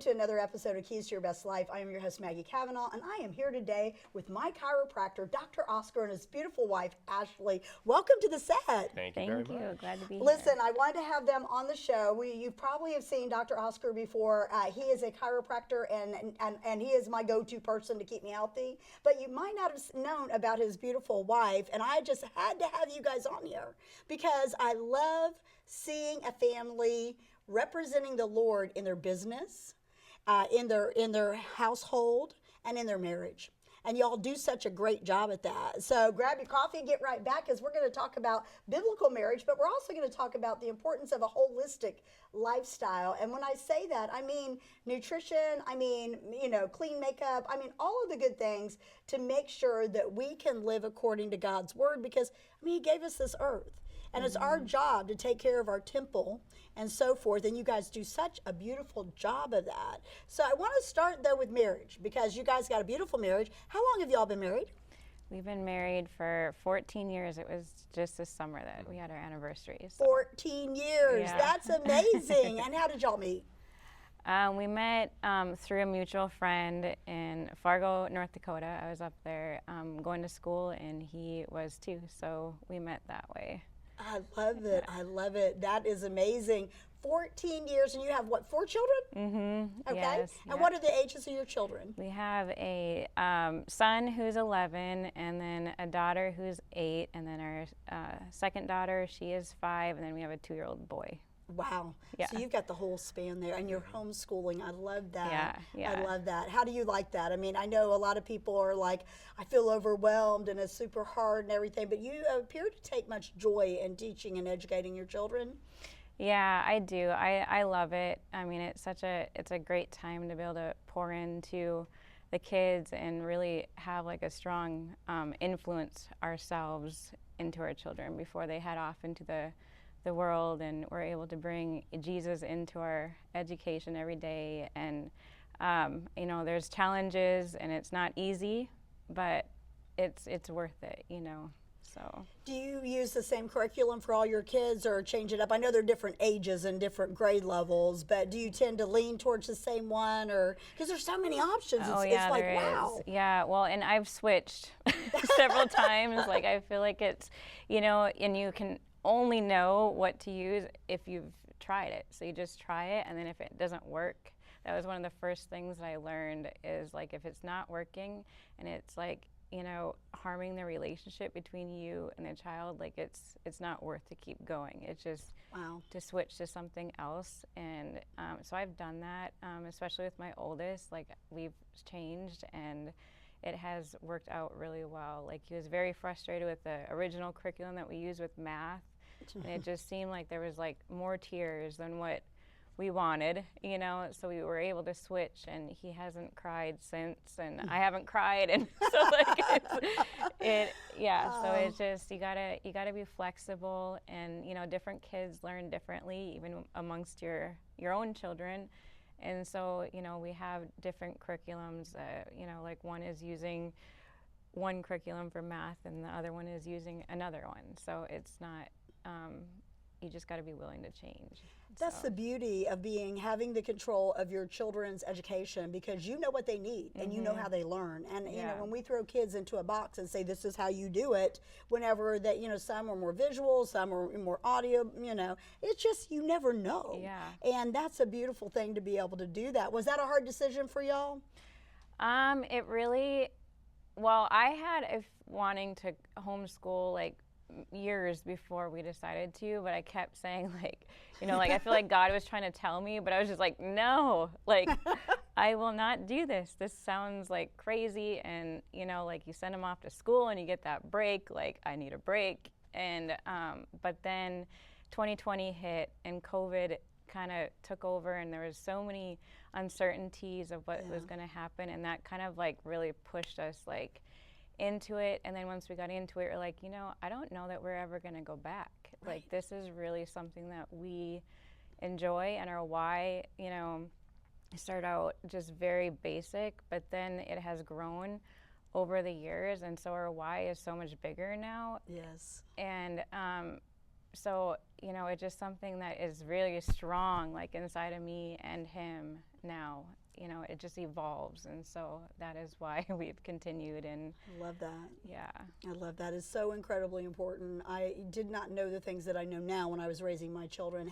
to another episode of Keys to Your Best Life. I am your host, Maggie Cavanaugh, and I am here today with my chiropractor, Dr. Oscar, and his beautiful wife, Ashley. Welcome to the set. Thank you very much. Glad to be Listen, here. I wanted to have them on the show. You probably have seen Dr. Oscar before. He is a chiropractor, and he is my go-to person to keep me healthy. But you might not have known about his beautiful wife, and I just had to have you guys on here because I love seeing a family representing the Lord in their business, in their household, and in their marriage. And y'all do such a great job at that. So grab your coffee and get right back, because we're going to talk about biblical marriage, but we're also going to talk about the importance of a holistic lifestyle. And when I say that, I mean nutrition, I mean, clean makeup, I mean all of the good things to make sure that we can live according to God's word, because He gave us this earth. And it's our job to take care of our temple and so forth. And you guys do such a beautiful job of that. So I want to start, though, with marriage, because you guys got a beautiful marriage. How long have y'all been married? We've been married for 14 years. It was just this summer that we had our anniversary. So. 14 years. Yeah. That's amazing. And how did y'all meet? We met through a mutual friend in Fargo, North Dakota. I was up there going to school, and he was too. So we met that way. I love it. I love it. That is amazing. 14 years, and you have, what, 4 children? Mm-hmm. Okay. Yes, and what are the ages of your children? We have a son who's 11, and then a daughter who's 8, and then our second daughter, she is 5, and then we have a 2-year-old boy. Wow. Yeah. So you've got the whole span there, and you're homeschooling. I love that. Yeah. I love that. How do you like that? I mean, I know a lot of people are like, I feel overwhelmed and it's super hard and everything, but you appear to take much joy in teaching and educating your children. Yeah, I do. I love it. I mean, it's a great time to be able to pour into the kids and really have like a strong influence ourselves into our children before they head off into the world, and we're able to bring Jesus into our education every day. And there's challenges, and it's not easy, but it's worth it, So. Do you use the same curriculum for all your kids, or change it up? I know they're different ages and different grade levels, but do you tend to lean towards the same one, or because there's so many options? It's like, wow. Yeah, well, and I've switched several times. Like, I feel like it's, and you can only know what to use if you've tried it. So you just try it, and then if it doesn't work, that was one of the first things that I learned is, like, if it's not working and it's like, harming the relationship between you and the child, like it's not worth to keep going. It's just to switch to something else. And so I've done that, especially with my oldest. Like, we've changed, and it has worked out really well. Like, he was very frustrated with the original curriculum that we used with math, and it just seemed like there was like more tears than what we wanted, so we were able to switch, and he hasn't cried since, and I haven't cried, and so like so it's just you gotta be flexible, and different kids learn differently, even amongst your own children. And so, we have different curriculums, like one is using one curriculum for math and the other one is using another one. So it's not, you just got to be willing to change. That's the beauty of having the control of your children's education, because you know what they need and you know how they learn. And when we throw kids into a box and say this is how you do it, whenever that some are more visual, some are more audio, it's just you never know. Yeah. And that's a beautiful thing to be able to do that. Was that a hard decision for y'all? It really, well, I had wanting to homeschool like years before we decided to, but I kept saying like I feel like God was trying to tell me, but I was just like, no, like I will not do this. This sounds like crazy. And like you send them off to school and you get that break, like I need a break. And but then 2020 hit and COVID kind of took over, and there was so many uncertainties of what was going to happen, and that kind of like really pushed us like into it. And then once we got into it, we're like, I don't know that we're ever going to go back. Right. Like, this is really something that we enjoy, and our why, started out just very basic, but then it has grown over the years, and so our why is so much bigger now. Yes. And so, you know, it's just something that is really strong, like inside of me and him now. You know, it just evolves. And so that is why we've continued. And I love that. yeah. I love that. It's so incredibly important. I did not know the things that I know now when I was raising my children.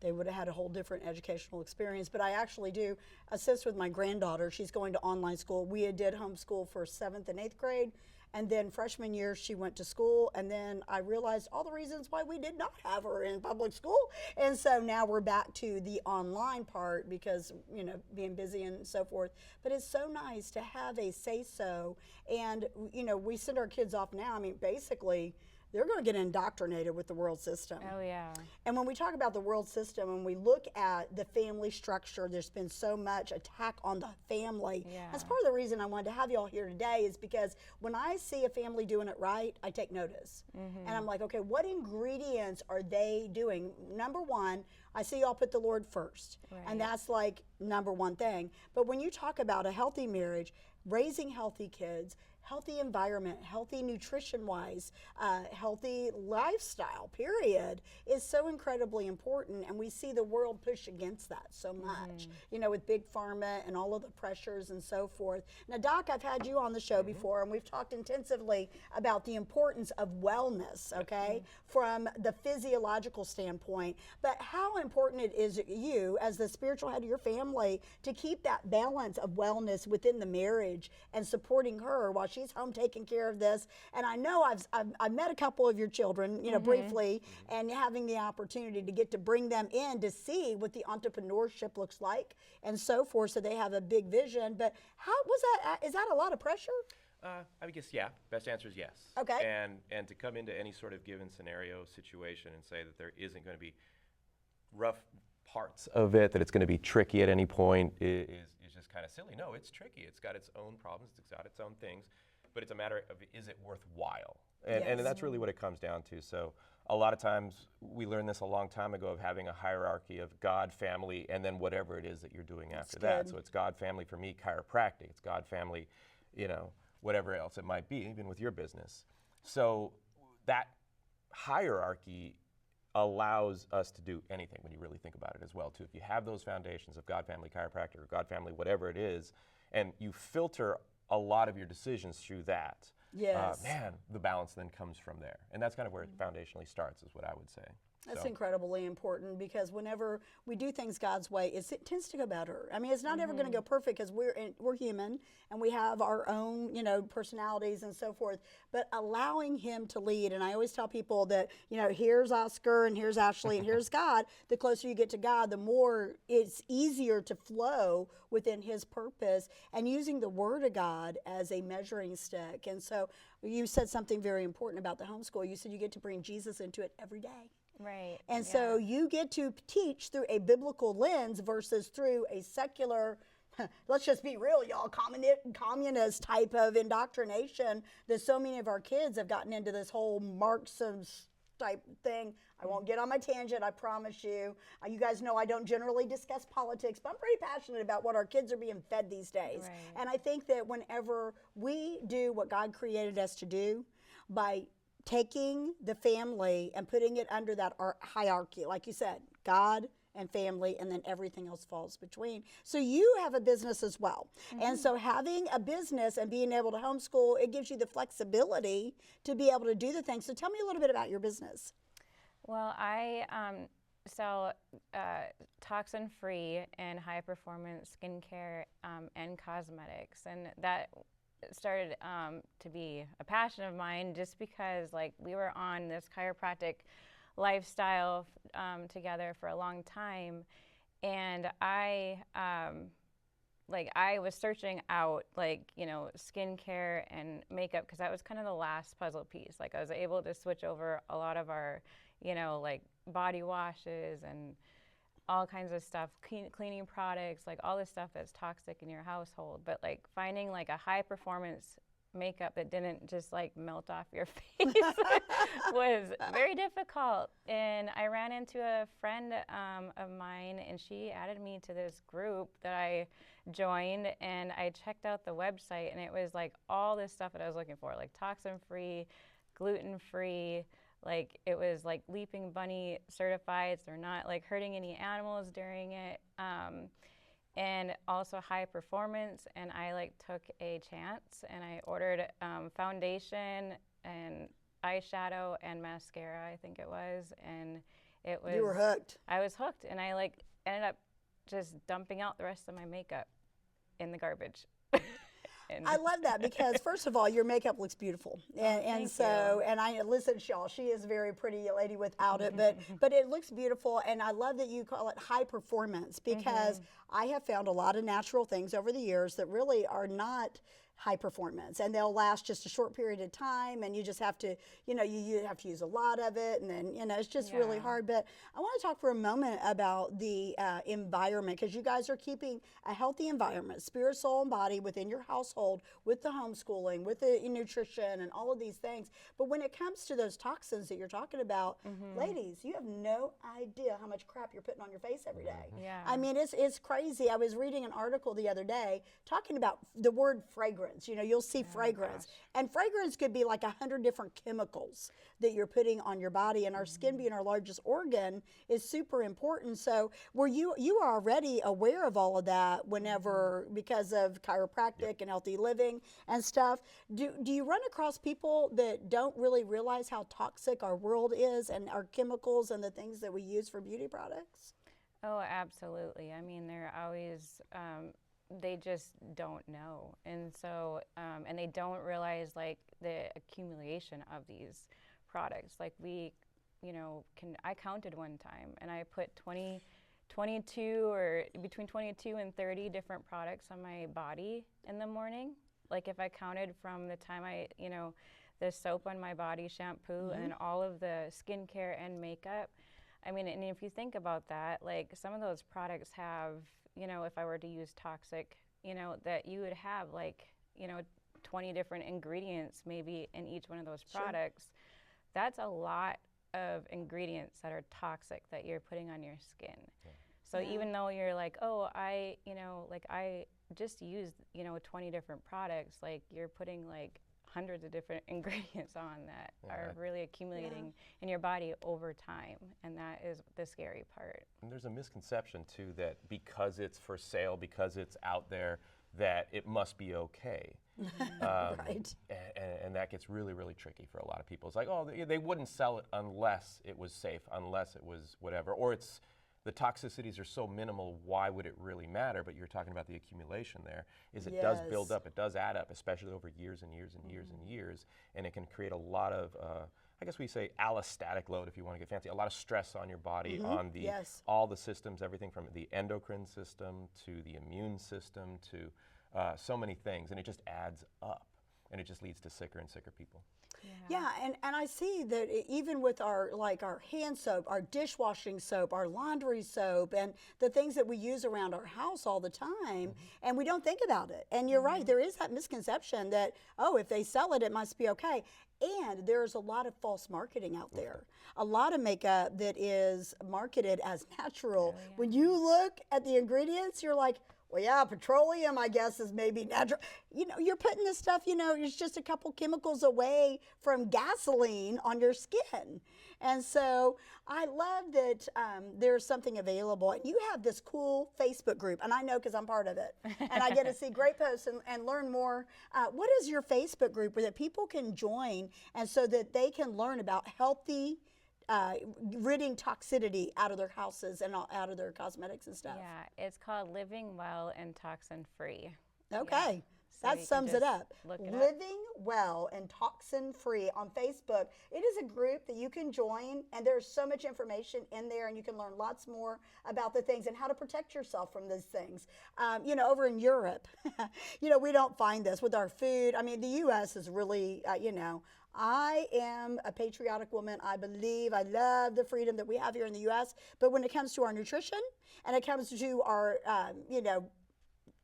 They would have had a whole different educational experience. But I actually do assist with my granddaughter. She's going to online school. We did homeschool for 7th and 8th grade. And then freshman year, she went to school. And then I realized all the reasons why we did not have her in public school. And so now we're back to the online part because, you know, being busy and so forth. But it's so nice to have a say-so. And, you know, we send our kids off now. I mean, basically, they're going to get indoctrinated with the world system. Oh, yeah. And when we talk about the world system and we look at the family structure, there's been so much attack on the family. Yeah. That's part of the reason I wanted to have y'all here today is because when I see a family doing it right, I take notice. And I'm like, okay, what ingredients are they doing? Number one, I see y'all put the Lord first. Right. And that's like number one thing. But when you talk about a healthy marriage, raising healthy kids, healthy environment, healthy nutrition-wise, healthy lifestyle, period, is so incredibly important. And we see the world push against that so much, you know, with big pharma and all of the pressures and so forth. Now, Doc, I've had you on the show before, and we've talked intensively about the importance of wellness, okay, from the physiological standpoint. But how important it is you, as the spiritual head of your family, to keep that balance of wellness within the marriage and supporting her while she's home taking care of this. And I know I've met a couple of your children, you know, briefly, and having the opportunity to get to bring them in to see what the entrepreneurship looks like and so forth, so they have a big vision. But how was that? Is that a lot of pressure? I guess, yeah. Best answer is yes. Okay. And to come into any sort of given scenario situation and say that there isn't going to be rough parts of it, that it's going to be tricky at any point is just kind of silly. No, it's tricky. It's got its own problems. It's got its own things. But it's a matter of, is it worthwhile? And that's really what it comes down to. So a lot of times, we learned this a long time ago of having a hierarchy of God, family, and then whatever it is that you're doing after that. So it's God, family for me, chiropractic. It's God, family, you know, whatever else it might be, even with your business. So that hierarchy allows us to do anything when you really think about it as well, too. If you have those foundations of God, family, chiropractic, or God, family, whatever it is, and you filter a lot of your decisions through that, man, the balance then comes from there. And that's kind of where it foundationally starts, is what I would say. That's incredibly important, because whenever we do things God's way, it tends to go better. I mean, it's not ever going to go perfect, because we're human and we have our own, you know, personalities and so forth. But allowing Him to lead, and I always tell people that, you know, here's Oscar and here's Ashley and here's God. The closer you get to God, the more it's easier to flow within His purpose, and using the Word of God as a measuring stick. And so you said something very important about the homeschool. You said you get to bring Jesus into it every day. Right. And so you get to teach through a biblical lens versus through a secular, let's just be real, y'all, communist type of indoctrination that so many of our kids have gotten into, this whole Marxist type thing. I won't get on my tangent, I promise you. You guys know I don't generally discuss politics, but I'm pretty passionate about what our kids are being fed these days. Right. And I think that whenever we do what God created us to do, by taking the family and putting it under that hierarchy, like you said, God and family, and then everything else falls between. So you have a business as well. And so having a business and being able to homeschool, it gives you the flexibility to be able to do the things. So tell me a little bit about your business. Well, I sell toxin-free and high-performance skincare and cosmetics, and that started to be a passion of mine, just because, like, we were on this chiropractic lifestyle together for a long time, and I was searching out, like, you know, skincare and makeup, because that was kind of the last puzzle piece. Like, I was able to switch over a lot of our, you know, like, body washes and all kinds of stuff, cleaning products, like all this stuff that's toxic in your household. But, like, finding, like, a high performance makeup that didn't just, like, melt off your face was very difficult. And I ran into a friend of mine, and she added me to this group that I joined, and I checked out the website, and it was like all this stuff that I was looking for, like toxin free, gluten free, Like it was like Leaping Bunny certified, so they're not like hurting any animals during it. And also high performance, and I like took a chance and I ordered foundation and eyeshadow and mascara, I think it was, and it was. You were hooked. I was hooked, and I like ended up just dumping out the rest of my makeup in the garbage. And I love that because first of all, your makeup looks beautiful, and so you. and I listen, y'all. She is a very pretty lady without it, but it looks beautiful, and I love that you call it high performance because I have found a lot of natural things over the years that really are not high performance, and they'll last just a short period of time, and you just have to, you have to use a lot of it, and then it's just really hard. But I want to talk for a moment about the environment, because you guys are keeping a healthy environment, spirit, soul, and body within your household with the homeschooling, with the nutrition, and all of these things. But when it comes to those toxins that you're talking about, ladies, you have no idea how much crap you're putting on your face every day. Yeah. I mean, it's crazy. I was reading an article the other day talking about the word fragrance. You'll see fragrance. And fragrance could be like 100 different chemicals that you're putting on your body. And our skin being our largest organ is super important. So you are already aware of all of that whenever, because of chiropractic and healthy living and stuff. Do you run across people that don't really realize how toxic our world is and our chemicals and the things that we use for beauty products? Oh, absolutely. I mean, they're always, they just don't know. And so, and they don't realize like the accumulation of these products. Like I counted one time and I put 22 or between 22 and 30 different products on my body in the morning. Like if I counted from the time the soap on my body, shampoo, and then all of the skincare and makeup. I mean, and if you think about that, like some of those products have, if I were to use toxic, that you would have like, 20 different ingredients maybe in each one of those products. That's a lot of ingredients that are toxic that you're putting on your skin. So even though you're like, oh, I just used, 20 different products, like you're putting like hundreds of different ingredients on that are really accumulating in your body over time, and that is the scary part. And there's a misconception too that because it's for sale, because it's out there, that it must be okay. Right. And that gets really, really tricky for a lot of people. It's like, oh, they wouldn't sell it unless it was safe, unless it was whatever, or the toxicities are so minimal, why would it really matter? But you're talking about the accumulation there, is it does build up, it does add up, especially over years and years and years and years, and it can create a lot of, I guess we say allostatic load if you want to get fancy, a lot of stress on your body, on all the systems, everything from the endocrine system to the immune system to so many things, and it just adds up, and it just leads to sicker and sicker people. Yeah, and I see that even with our hand soap, our dishwashing soap, our laundry soap, and the things that we use around our house all the time, and we don't think about it. And you're right, there is that misconception that, oh, if they sell it, it must be okay. And there's a lot of false marketing out there. A lot of makeup that is marketed as natural. When you look at the ingredients, you're like, well, yeah, petroleum, I guess, is maybe natural. You're putting this stuff, it's just a couple chemicals away from gasoline on your skin. And so I love that there's something available. And you have this cool Facebook group, and I know because I'm part of it. And I get to see great posts and learn more. What is your Facebook group where that people can join and so that they can learn about healthy ridding toxicity out of their houses and out of their cosmetics and stuff? Yeah, it's called Living Well and Toxin Free. Okay. So that sums it up. Living Well and Toxin Free on Facebook. It is a group that you can join, and there's so much information in there, and you can learn lots more about the things and how to protect yourself from these things. Over in Europe, we don't find this with our food. I mean, the U.S. is really, I am a patriotic woman. I love the freedom that we have here in the U.S. But when it comes to our nutrition and it comes to our,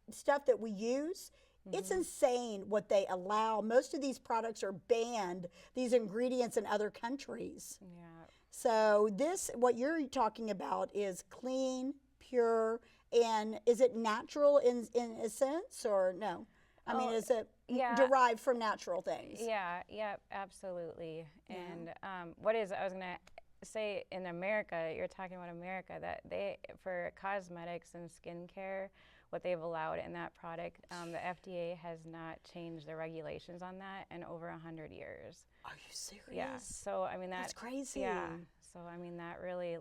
stuff that we use, it's insane what they allow. Most of these products are banned, these ingredients in other countries. Yeah. So what you're talking about is clean, pure, and is it natural in a sense or no? I mean, is it? Yeah. derived from natural things. Yeah, yeah, absolutely. And I was gonna say in America, you're talking about America, that they, for cosmetics and skincare, what they've allowed in that product, the FDA has not changed the regulations on that in over 100 years. Are you serious? Yeah. So I mean That's crazy. Yeah. So I mean that really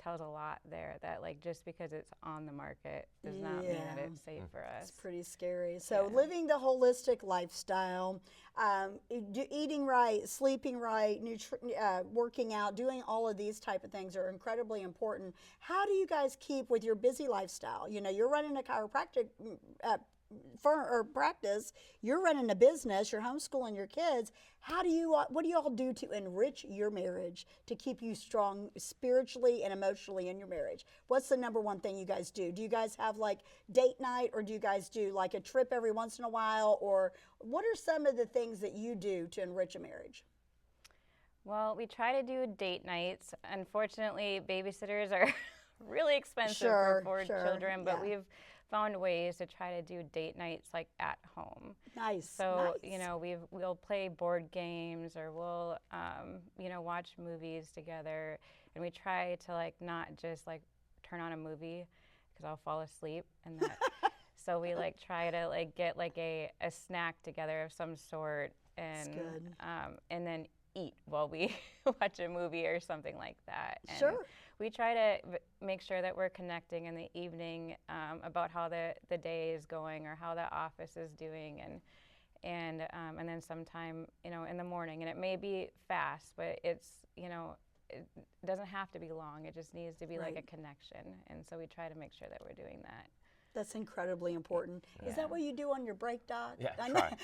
tells a lot there, that like just because it's on the market does not mean that it's safe for us. It's pretty scary. So living the holistic lifestyle, eating right, sleeping right, working out, doing all of these type of things are incredibly important. How do you guys keep with your busy lifestyle? You know, you're running a chiropractic practice, you're running a business, you're homeschooling your kids. What do you all do to enrich your marriage, to keep you strong spiritually and emotionally in your marriage? What's the number one thing you guys do? Do you guys have like date night, or do you guys do like a trip every once in a while? Or what are some of the things that you do to enrich a marriage? Well, we try to do date nights. Unfortunately, babysitters are really expensive Sure, for sure, children, but yeah. we've found ways to try to do date nights like at home. Nice. So, nice. you know, we'll play board games, or we'll, watch movies together. And we try to like not just like turn on a movie, because I'll fall asleep. And that, so we like try to like get like a snack together of some sort, and and then eat while we watch a movie or something like that. And Sure. we try to make sure that we're connecting in the evening about how the day is going, or how the office is doing, and then sometime in the morning. And it may be fast, but it doesn't have to be long. It just needs to be like a connection. And so we try to make sure that we're doing that. That's incredibly important. Yeah. Is that what you do on your break, Doc? Yeah, try.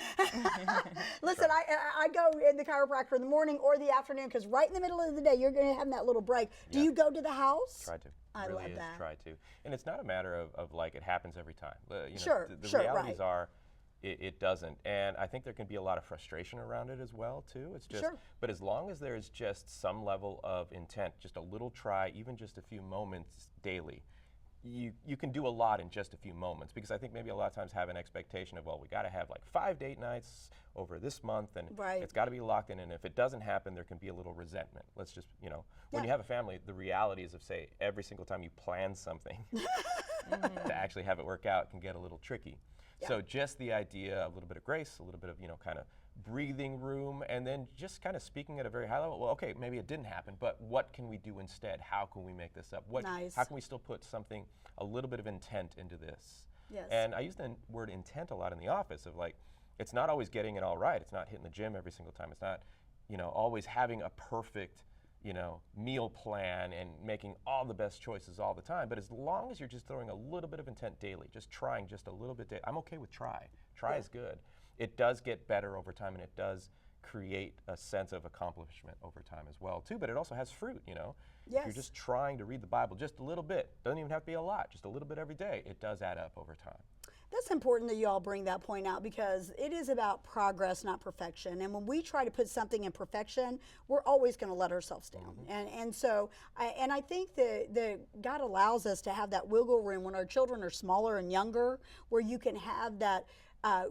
Listen, I go in the chiropractor in the morning or the afternoon, because right in the middle of the day, you're going to have that little break. Do you go to the house? Try to. I really love is that. Try to. And it's not a matter of like it happens every time. Sure, The sure, realities right. are it doesn't. And I think there can be a lot of frustration around it as well, too. It's just, but as long as there's just some level of intent, just a little try, even just a few moments daily, you can do a lot in just a few moments, because I think maybe a lot of times have an expectation of, well, we got to have like 5 date nights over this month, and it's got to be locked in, and if it doesn't happen, there can be a little resentment. Let's just, when you have a family, the realities of, say, every single time you plan something to actually have it work out can get a little tricky. So just the idea, a little bit of grace, a little bit of, kind of breathing room, and then just kind of speaking at a very high level. Well, okay, maybe it didn't happen, but what can we do instead? How can we make this up? How can we still put something, a little bit of intent into this? Yes. And I use the word intent a lot in the office, of like, it's not always getting it all right. It's not hitting the gym every single time. It's not, always having a perfect, meal plan and making all the best choices all the time. But as long as you're just throwing a little bit of intent daily, just trying just a little bit daily, I'm okay with try. Try is good. It does get better over time, and it does create a sense of accomplishment over time as well, too. But it also has fruit, If you're just trying to read the Bible just a little bit, doesn't even have to be a lot, just a little bit every day, it does add up over time. That's important that you all bring that point out, because it is about progress, not perfection. And when we try to put something in perfection, we're always going to let ourselves down. And so I think that God allows us to have that wiggle room when our children are smaller and younger, where you can have that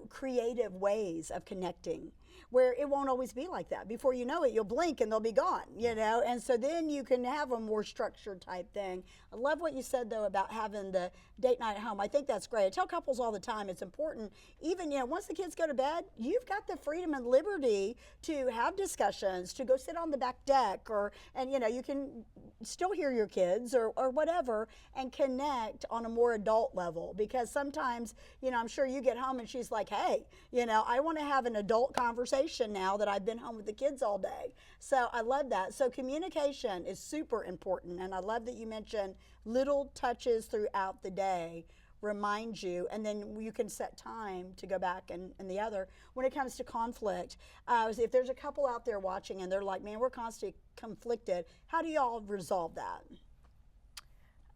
creative ways of connecting, where it won't always be like that. Before you know it, you'll blink and they'll be gone, and so then you can have a more structured type thing. I love what you said, though, about having the date night at home. I think that's great. I tell couples all the time, it's important, even, once the kids go to bed, you've got the freedom and liberty to have discussions, to go sit on the back deck, and you can still hear your kids or whatever, and connect on a more adult level. Because sometimes, I'm sure you get home and she's like, hey, I want to have an adult conversation now that I've been home with the kids all day. So I love that. So communication is super important. And I love that you mentioned little touches throughout the day remind you, and then you can set time to go back and the other. When it comes to conflict, if there's a couple out there watching and they're like, man, we're constantly conflicted, how do y'all resolve that?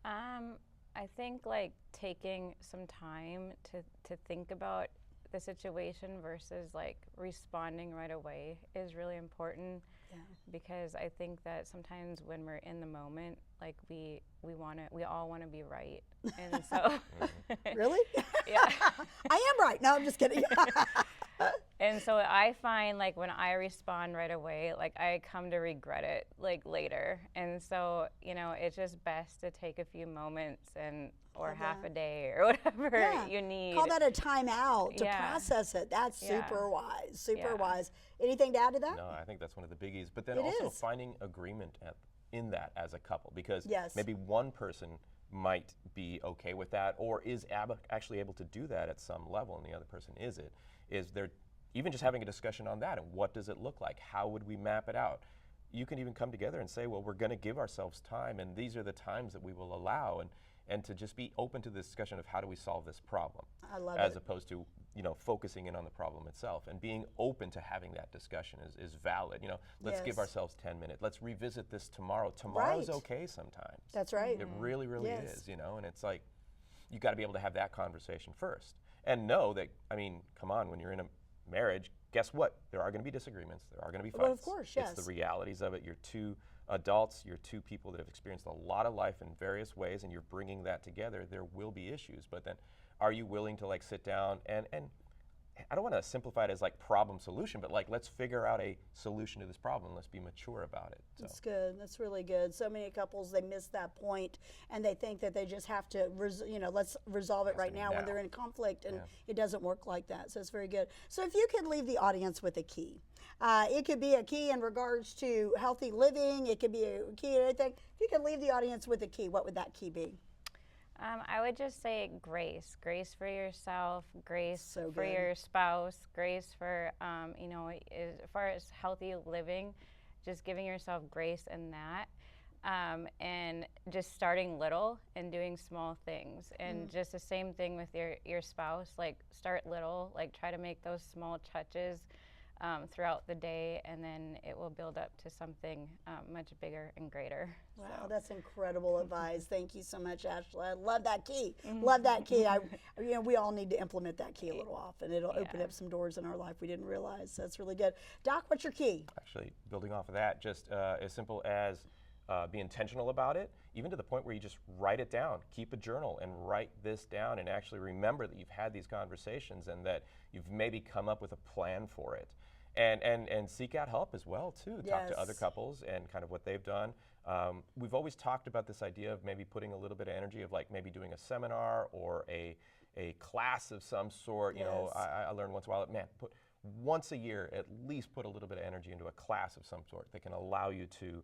I think like taking some time to think about the situation versus like responding right away is really important. because I think that sometimes when we're in the moment, like we all want to be right, and so Really? yeah. I am right. No, I'm just kidding. And so I find like when I respond right away, like I come to regret it like later. And so, it's just best to take a few moments or half a day or whatever you need. Call that a timeout to Yeah. process it. That's super wise, super Yeah. wise. Anything to add to that? No, I think that's one of the biggies. But then It also is. finding agreement in that as a couple, because Yes. maybe one person might be okay with that or is actually able to do that at some level and the other person isn't. Is there even just having a discussion on that and what does it look like? How would we map it out? You can even come together and say, well, we're going to give ourselves time and these are the times that we will allow, and to just be open to the discussion of how do we solve this problem. I love as it. opposed to focusing in on the problem itself, and being open to having that discussion is valid. Let's give Yes. ourselves 10 minutes. Let's revisit this tomorrow. Tomorrow's Right. okay sometimes. That's right. It really, really Yes. is, and it's like, you got to be able to have that conversation first. And know that, come on, when you're in a marriage, guess what? There are going to be disagreements. There are going to be fights. Well, of course, yes. It's the realities of it. You're two adults, you're two people that have experienced a lot of life in various ways, and you're bringing that together. There will be issues, but then are you willing to sit down and I don't want to simplify it as problem solution, but let's figure out a solution to this problem. Let's be mature about it. So. That's good. That's really good. So many couples, they miss that point and they think that they just have to, let's resolve it right to be now when now. they're in conflict, and it doesn't work like that. So it's very good. So if you could leave the audience with a key, it could be a key in regards to healthy living. It could be a key to anything. If you could leave the audience with a key, what would that key be? I would just say grace for yourself, grace So for good. your spouse, grace for, as far as healthy living, just giving yourself grace in that. And just starting little and doing small things. And just the same thing with your spouse, start little, try to make those small touches throughout the day, and then it will build up to something much bigger and greater. Wow, that's incredible advice. Thank you so much, Ashley. I love that key. Love that key. We all need to implement that key a little often. It'll open up some doors in our life we didn't realize. So that's really good. Doc, what's your key? Actually, building off of that, just as simple as be intentional about it, even to the point where you just write it down. Keep a journal and write this down, and actually remember that you've had these conversations and that you've maybe come up with a plan for it. And seek out help as well too. Talk to other Yes. couples and kind of what they've done. We've always talked about this idea of maybe putting a little bit of energy of maybe doing a seminar or a class of some sort. Yes. I learned once in a while, man, once a year at least put a little bit of energy into a class of some sort that can allow you to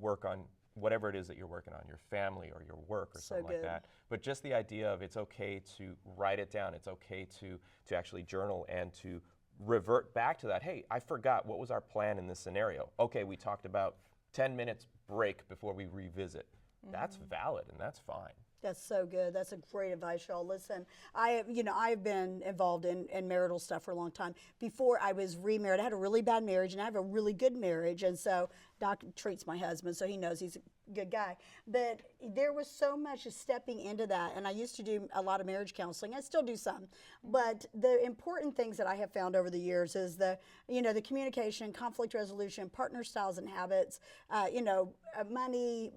work on whatever it is that you're working on, your family or your work or So something like good. that. But just the idea of it's okay to write it down. It's okay to actually journal and to revert back to that. Hey, I forgot, what was our plan in this scenario? Okay, we talked about 10 minutes break before we revisit. That's valid and that's fine. That's so good. That's a great advice, y'all. Listen, I've been involved in marital stuff for a long time. Before I was remarried, I had a really bad marriage, and I have a really good marriage. And so Doc treats my husband, so he knows he's a good guy. But there was so much stepping into that, and I used to do a lot of marriage counseling. I still do some. But the important things that I have found over the years is the communication, conflict resolution, partner styles and habits, money,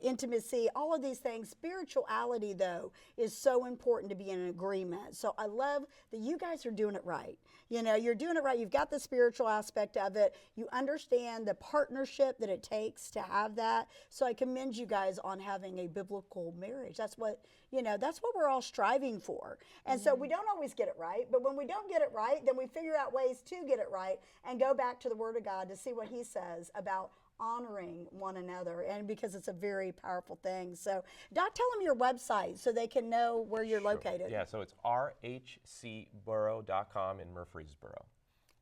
intimacy, all of these things. Spirituality, though, is so important to be in agreement. So I love that you guys are doing it right. You're doing it right. You've got the spiritual aspect of it. You understand the partnership that it takes to have that. So I commend you guys on having a biblical marriage. That's what we're all striving for. And so we don't always get it right, but when we don't get it right, then we figure out ways to get it right and go back to the Word of God to see what He says about honoring one another, and because it's a very powerful thing. So Doc, tell them your website so they can know where you're located. Yeah, so it's rhcborough.com in Murfreesboro.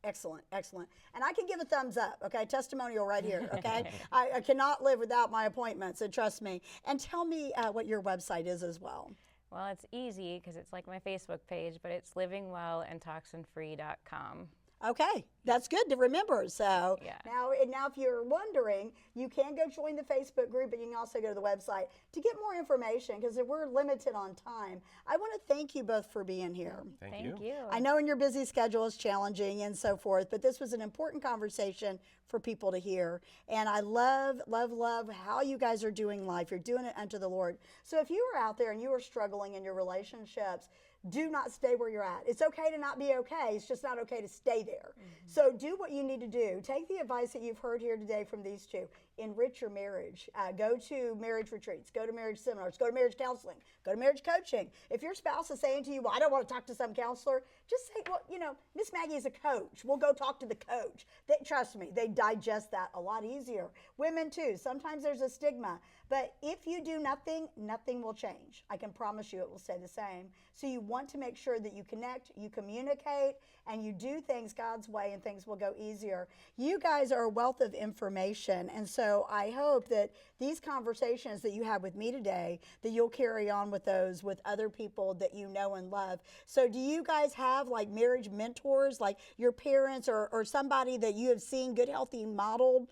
Excellent, excellent. And I can give a thumbs up, okay? Testimonial right here, okay? I cannot live without my appointments, so trust me. And tell me what your website is as well. Well, it's easy because it's like my Facebook page, but it's livingwellandtoxinfree.com. Okay, that's good to remember. So Yeah. now if you're wondering, you can go join the Facebook group, but you can also go to the website to get more information because we're limited on time. I want to thank you both for being here. Thank you. I know in your busy schedule it's challenging and so forth, but this was an important conversation for people to hear. And I love, love, love how you guys are doing life. You're doing it unto the Lord. So if you are out there and you are struggling in your relationships, do not stay where you're at. It's okay to not be okay. It's just not okay to stay there. So do what you need to do. Take the advice that you've heard here today from these two. Enrich your marriage. Go to marriage retreats. Go to marriage seminars. Go to marriage counseling. Go to marriage coaching. If your spouse is saying to you, well, I don't want to talk to some counselor, just say, well, Miss Maggie is a coach. We'll go talk to the coach. Trust me, they digest that a lot easier. Women too. Sometimes there's a stigma. But if you do nothing, nothing will change. I can promise you it will stay the same. So you want to make sure that you connect, you communicate, and you do things God's way, and things will go easier. You guys are a wealth of information, and so I hope that these conversations that you have with me today, that you'll carry on with those with other people that you know and love. So do you guys have like marriage mentors, like your parents or somebody that you have seen good, healthy, modeled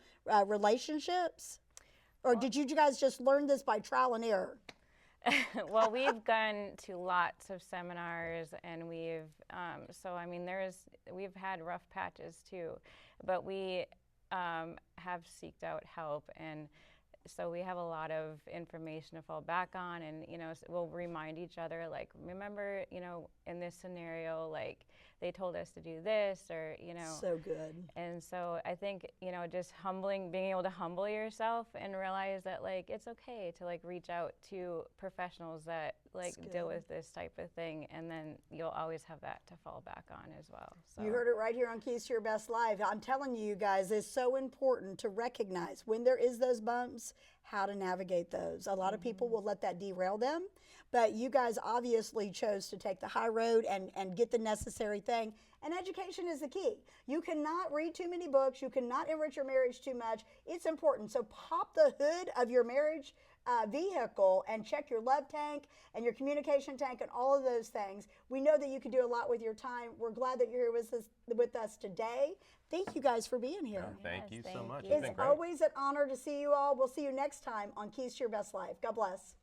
relationships? Or did you guys just learn this by trial and error? Well, we've gone to lots of seminars, and we've we've had rough patches too, but we have seeked out help, and so we have a lot of information to fall back on, and we'll remind each other, like, remember, in this scenario, like, they told us to do this, or So good. And so I think just being able to humble yourself and realize that, like, it's okay to, like, reach out to professionals that, like, deal with this type of thing, and then you'll always have that to fall back on as well. So You heard it right here on Keys to Your Best Life. I'm telling you guys, it's so important to recognize when there is those bumps, how to navigate those. A lot of people will let that derail them, but you guys obviously chose to take the high road and get the necessary thing. And education is the key. You cannot read too many books. You cannot enrich your marriage too much. It's important. So pop the hood of your marriage vehicle and check your love tank and your communication tank and all of those things. We know that you can do a lot with your time. We're glad that you're here with us today. Thank you guys for being here. Thank Yes, you so thank much. you. It's been It's great. always an honor to see you all. We'll see you next time on Keys to Your Best Life. God bless.